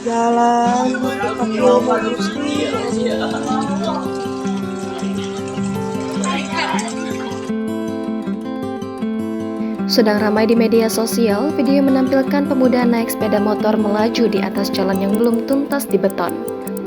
Jalan kaki umat muslim. Sedang ramai di media sosial, video yang menampilkan pemuda naik sepeda motor melaju di atas jalan yang belum tuntas dibeton.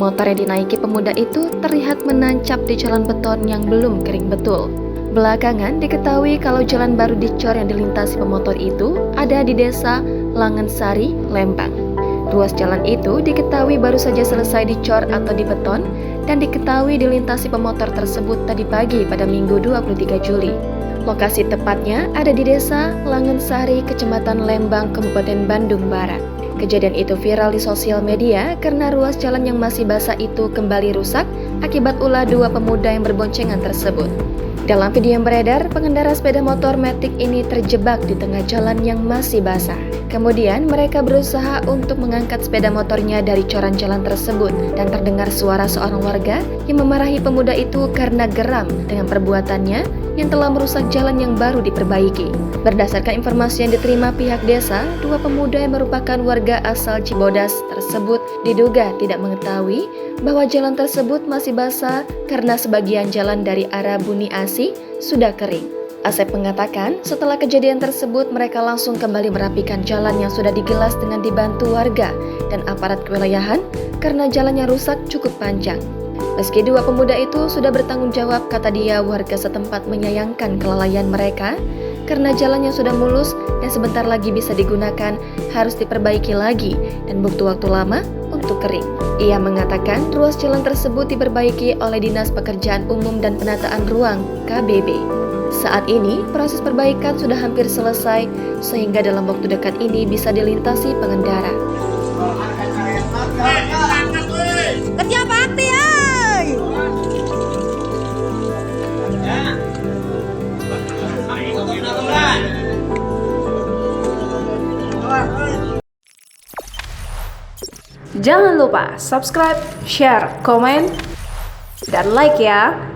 Motor yang dinaiki pemuda itu terlihat menancap di jalan beton yang belum kering betul. Belakangan diketahui kalau jalan baru dicor yang dilintasi pemotor itu ada di desa Langensari, Lembang. Ruas jalan itu diketahui baru saja selesai dicor atau dibeton dan diketahui dilintasi pemotor tersebut tadi pagi pada Minggu 23 Juli. Lokasi tepatnya ada di desa Langensari, Kecamatan Lembang, Kabupaten Bandung Barat. Kejadian itu viral di sosial media karena ruas jalan yang masih basah itu kembali rusak akibat ulah dua pemuda yang berboncengan tersebut. Dalam video yang beredar, pengendara sepeda motor Matic ini terjebak di tengah jalan yang masih basah. Kemudian mereka berusaha untuk mengangkat sepeda motornya dari coran jalan tersebut dan terdengar suara seorang warga yang memarahi pemuda itu karena geram dengan perbuatannya yang telah merusak jalan yang baru diperbaiki. Berdasarkan informasi yang diterima pihak desa, dua pemuda yang merupakan warga asal Cibodas tersebut diduga tidak mengetahui bahwa jalan tersebut masih basah karena sebagian jalan dari arah Buni Asi sudah kering. Asep mengatakan setelah kejadian tersebut mereka langsung kembali merapikan jalan yang sudah digilas dengan dibantu warga dan aparat kewilayahan karena jalan yang rusak cukup panjang. Meski dua pemuda itu sudah bertanggung jawab, kata dia, warga setempat menyayangkan kelalaian mereka karena jalan yang sudah mulus dan sebentar lagi bisa digunakan harus diperbaiki lagi dan butuh waktu lama untuk kering. Ia mengatakan ruas jalan tersebut diperbaiki oleh Dinas Pekerjaan Umum dan Penataan Ruang (KBB). Saat ini proses perbaikan sudah hampir selesai sehingga dalam waktu dekat ini bisa dilintasi pengendara. Kerja bakti, Jangan lupa subscribe, share, komen, dan like ya.